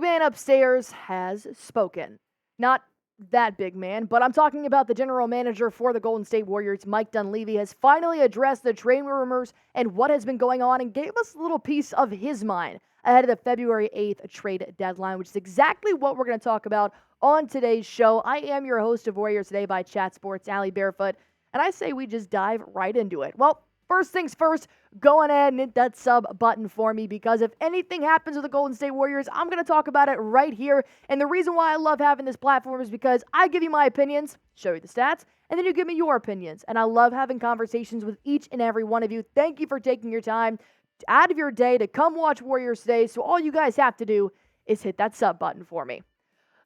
man upstairs has spoken. Not that big man, but I'm talking about the general manager for the Golden State Warriors, Mike Dunleavy, has finally addressed the trade rumors and what has been going on and gave us a little piece of his mind ahead of the February 8th trade deadline, which is exactly what we're going to talk about on today's show. I am your host of Warriors Today by Chat Sports, Allie Barefoot, and I say we just dive right into it. Well, first things first, go ahead and hit that sub button for me, because if anything happens with the Golden State Warriors, I'm going to talk about it right here. And the reason why I love having this platform is because I give you my opinions, show you the stats, and then you give me your opinions. And I love having conversations with each and every one of you. Thank you for taking your time out of your day to come watch Warriors Today. So all you guys have to do is hit that sub button for me.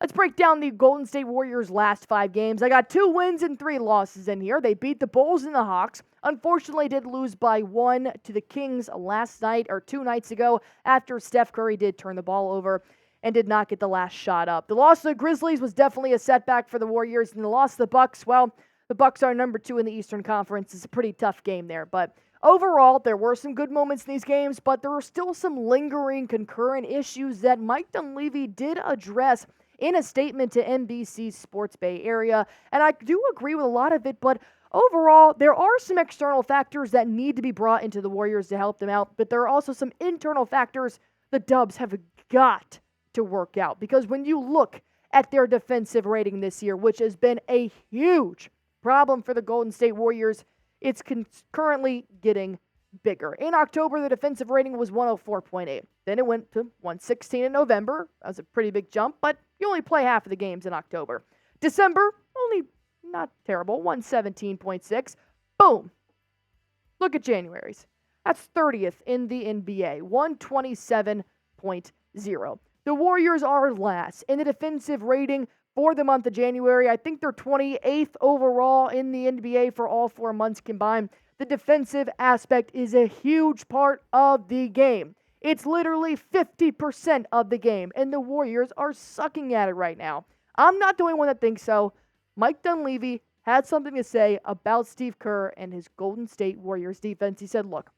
Let's break down the Golden State Warriors' last 5 games. I got 2 wins and 3 losses in here. They beat the Bulls and the Hawks. Unfortunately, did lose by 1 to the Kings last night, or 2 nights ago, after Steph Curry did turn the ball over and did not get the last shot up. The loss to the Grizzlies was definitely a setback for the Warriors, and the loss to the Bucks, well, the Bucks are number 2 in the Eastern Conference. It's a pretty tough game there, but overall, there were some good moments in these games, but there were still some lingering concurrent issues that Mike Dunleavy did address in a statement to NBC's Sports Bay Area, and I do agree with a lot of it, but overall, there are some external factors that need to be brought into the Warriors to help them out, but there are also some internal factors the Dubs have got to work out, because when you look at their defensive rating this year, which has been a huge problem for the Golden State Warriors, it's currently getting bigger. In October, the defensive rating was 104.8. Then it went to 116 in November. That was a pretty big jump, but you only play half of the games in October. December, only not terrible, 117.6. Boom. Look at January's. That's 30th in the NBA, 127.0. The Warriors are last in the defensive rating for the month of January. I think they're 28th overall in the NBA for all 4 months combined. The defensive aspect is a huge part of the game. It's literally 50% of the game, and the Warriors are sucking at it right now. I'm not the only one that thinks so. Mike Dunleavy had something to say about Steve Kerr and his Golden State Warriors defense. He said, look,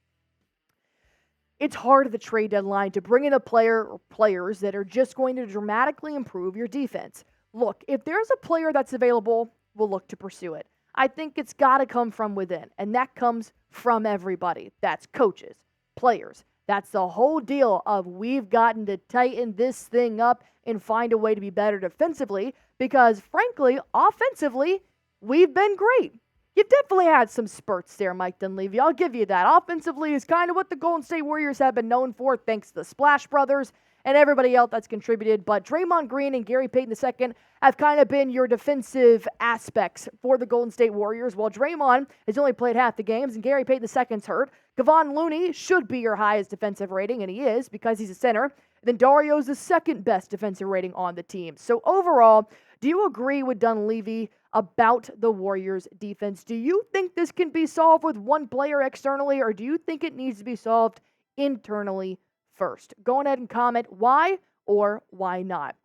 it's hard at the trade deadline to bring in a player or players that are just going to dramatically improve your defense. Look, if there's a player that's available, we'll look to pursue it. I think it's got to come from within, and that comes from everybody. That's coaches, players. That's the whole deal of we've gotten to tighten this thing up and find a way to be better defensively, because, frankly, offensively, we've been great. You've definitely had some spurts there, Mike Dunleavy. I'll give you that. Offensively is kind of what the Golden State Warriors have been known for, thanks to the Splash Brothers and everybody else that's contributed. But Draymond Green and Gary Payton II have kind of been your defensive aspects for the Golden State Warriors, while Draymond has only played half the games and Gary Payton II's hurt. Kevon Looney should be your highest defensive rating, and he is, because he's a center. Then Dario's the second best defensive rating on the team. So overall, do you agree with Dunleavy about the Warriors' defense? Do you think this can be solved with one player externally, or do you think it needs to be solved internally first? Go ahead and comment why or why not.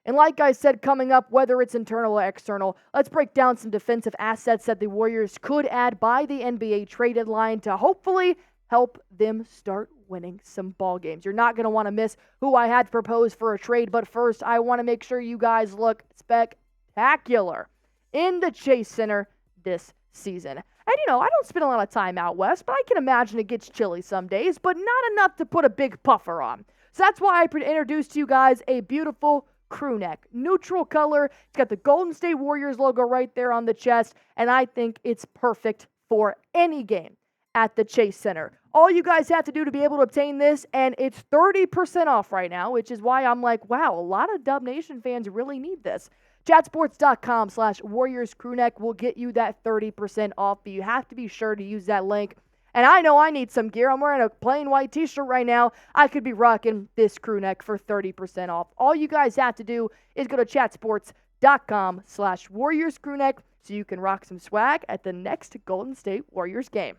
And like I said, coming up, whether it's internal or external, let's break down some defensive assets that the Warriors could add by the NBA trade deadline to hopefully help them start winning some ball games. You're not going to want to miss who I had proposed for a trade, but first, I want to make sure you guys look spectacular in the Chase Center this season. And, I don't spend a lot of time out west, but I can imagine it gets chilly some days, but not enough to put a big puffer on. So that's why I introduced to you guys a beautiful crew neck. Neutral color. It's got the Golden State Warriors logo right there on the chest, and I think it's perfect for any game at the Chase Center. All you guys have to do to be able to obtain this, and it's 30% off right now, which is why I'm like, wow, a lot of Dub Nation fans really need this. Chatsports.com/Warriors Crewneck will get you that 30% off, but you have to be sure to use that link. And I know I need some gear. I'm wearing a plain white t-shirt right now. I could be rocking this crew neck for 30% off. All you guys have to do is go to chatsports.com/Warriors Crewneck so you can rock some swag at the next Golden State Warriors game.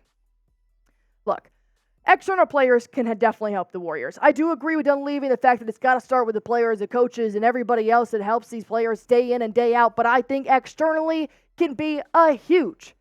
Look, external players can definitely help the Warriors. I do agree with Dunleavy in the fact that it's got to start with the players, the coaches, and everybody else that helps these players day in and day out. But I think externally can be a huge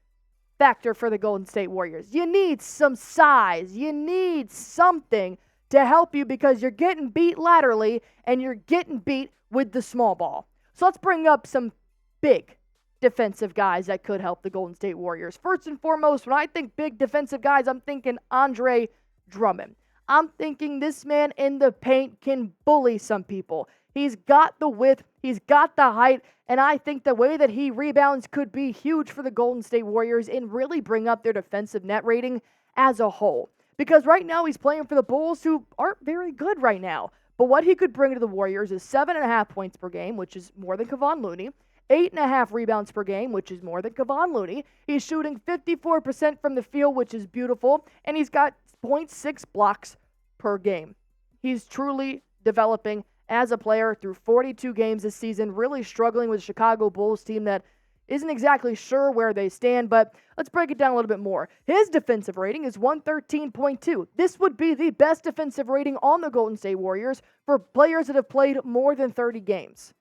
factor for the Golden State Warriors. You need some size. You need something to help you because you're getting beat laterally and you're getting beat with the small ball. So let's bring up some big defensive guys that could help the Golden State Warriors. First and foremost, when I think big defensive guys, I'm thinking Andre Drummond. I'm thinking this man in the paint can bully some people. He's got the width, he's got the height, and I think the way that he rebounds could be huge for the Golden State Warriors and really bring up their defensive net rating as a whole. Because right now he's playing for the Bulls, who aren't very good right now. But what he could bring to the Warriors is 7.5 points per game, which is more than Kevon Looney. 8.5 rebounds per game, which is more than Kevon Looney. He's shooting 54% from the field, which is beautiful. And he's got 0.6 blocks per game. He's truly developing as a player through 42 games this season, really struggling with the Chicago Bulls team that isn't exactly sure where they stand, but let's break it down a little bit more. His defensive rating is 113.2. This would be the best defensive rating on the Golden State Warriors for players that have played more than 30 games.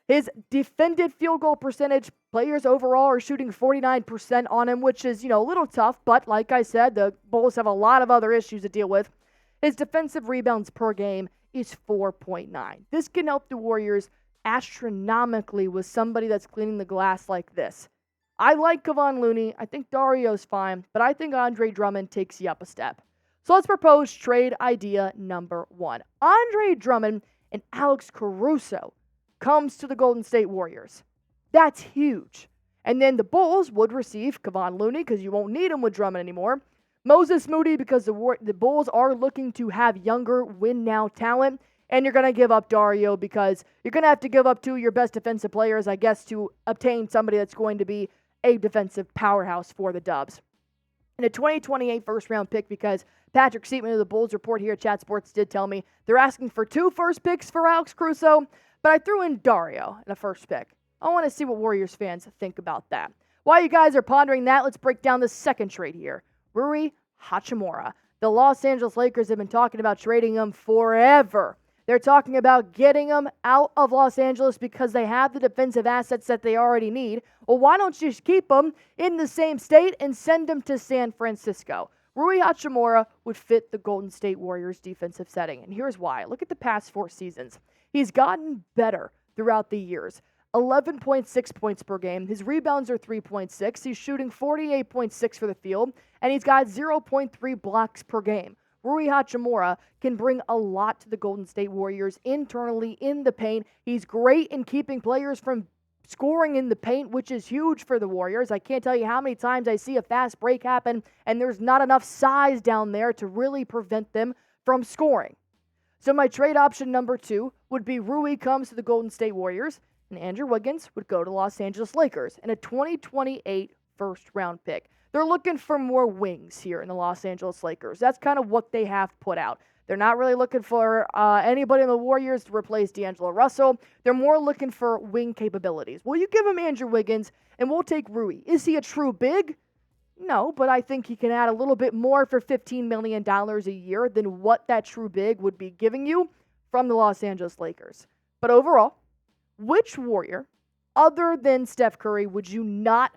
His defended field goal percentage, players overall are shooting 49% on him, which is, a little tough, but like I said, the Bulls have a lot of other issues to deal with. His defensive rebounds per game is 4.9. This can help the Warriors astronomically with somebody that's cleaning the glass like this. I like Kevon Looney. I think Dario's fine, but I think Andre Drummond takes you up a step. So let's propose trade idea number 1. Andre Drummond and Alex Caruso comes to the Golden State Warriors. That's huge. And then the Bulls would receive Kevon Looney because you won't need him with Drummond anymore. Moses Moody because the Bulls are looking to have younger win-now talent. And you're going to give up Dario because you're going to have to give up 2 of your best defensive players, I guess, to obtain somebody that's going to be a defensive powerhouse for the Dubs. And a 2028 first-round pick because Patrick Seatman of the Bulls Report here at Chat Sports did tell me they're asking for 2 first picks for Alex Caruso, but I threw in Dario in a first pick. I want to see what Warriors fans think about that. While you guys are pondering that, let's break down the second trade here. Rui Hachimura. The Los Angeles Lakers have been talking about trading him forever. They're talking about getting him out of Los Angeles because they have the defensive assets that they already need. Well, why don't you just keep him in the same state and send him to San Francisco? Rui Hachimura would fit the Golden State Warriors defensive setting, and here's why. Look at the past 4 seasons. He's gotten better throughout the years. 11.6 points per game. His rebounds are 3.6. He's shooting 48.6 for the field, and he's got 0.3 blocks per game. Rui Hachimura can bring a lot to the Golden State Warriors internally in the paint. He's great in keeping players from scoring in the paint, which is huge for the Warriors. I can't tell you how many times I see a fast break happen, and there's not enough size down there to really prevent them from scoring. So my trade option number 2 would be Rui comes to the Golden State Warriors, and Andrew Wiggins would go to Los Angeles Lakers and a 2028 first-round pick. They're looking for more wings here in the Los Angeles Lakers. That's kind of what they have put out. They're not really looking for anybody in the Warriors to replace D'Angelo Russell. They're more looking for wing capabilities. Well, you give him Andrew Wiggins, and we'll take Rui. Is he a true big? No, but I think he can add a little bit more for $15 million a year than what that true big would be giving you from the Los Angeles Lakers. But overall, which Warrior, other than Steph Curry, would you not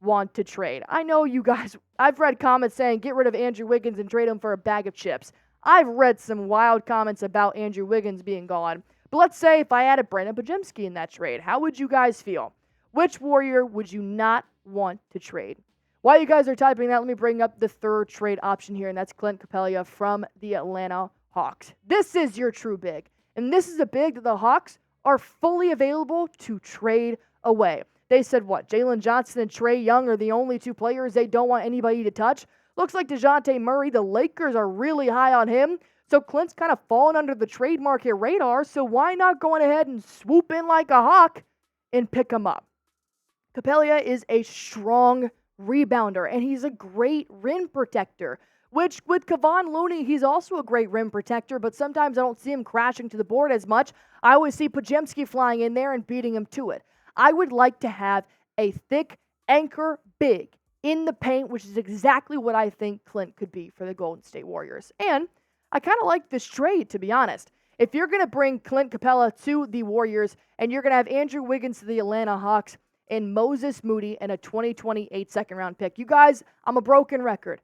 want to trade? I know you guys, I've read comments saying get rid of Andrew Wiggins and trade him for a bag of chips. I've read some wild comments about Andrew Wiggins being gone. But let's say if I added Brandon Podziemski in that trade, how would you guys feel? Which Warrior would you not want to trade? While you guys are typing that, let me bring up the third trade option here, and that's Clint Capela from the Atlanta Hawks. This is your true big, and this is a big that the Hawks are fully available to trade away. They said what? Jalen Johnson and Trae Young are the only 2 players they don't want anybody to touch. Looks like DeJounte Murray, the Lakers are really high on him. So Clint's kind of fallen under the trade market radar, so why not going ahead and swoop in like a hawk and pick him up? Capela is a strong rebounder, and he's a great rim protector, which with Kevon Looney, he's also a great rim protector, but sometimes I don't see him crashing to the board as much. I always see Podziemski flying in there and beating him to it. I would like to have a thick anchor big in the paint, which is exactly what I think Clint could be for the Golden State Warriors. And I kind of like this trade, to be honest. If you're going to bring Clint Capela to the Warriors and you're going to have Andrew Wiggins to the Atlanta Hawks and Moses Moody and a 2028 second-round pick, you guys, I'm a broken record.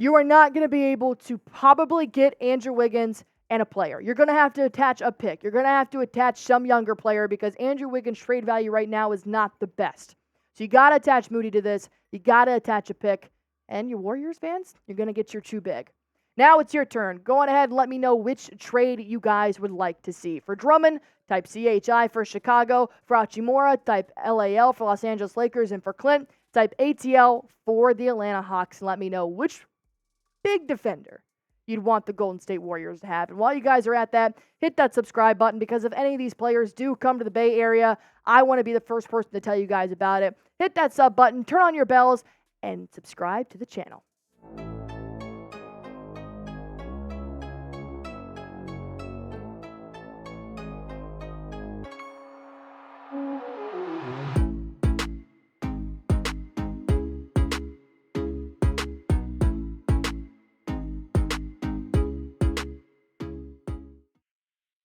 You are not going to be able to probably get Andrew Wiggins and a player. You're going to have to attach a pick. You're going to have to attach some younger player because Andrew Wiggins' trade value right now is not the best. So you got to attach Moody to this. You got to attach a pick. And your Warriors fans, you're going to get your too big. Now it's your turn. Go on ahead and let me know which trade you guys would like to see. For Drummond, type CHI for Chicago. For Hachimura, type LAL for Los Angeles Lakers. And for Clint, type ATL for the Atlanta Hawks. And let me know which big defender you'd want the Golden State Warriors to have. And while you guys are at that, hit that subscribe button because if any of these players do come to the Bay Area, I want to be the first person to tell you guys about it. Hit that sub button, turn on your bells, and subscribe to the channel.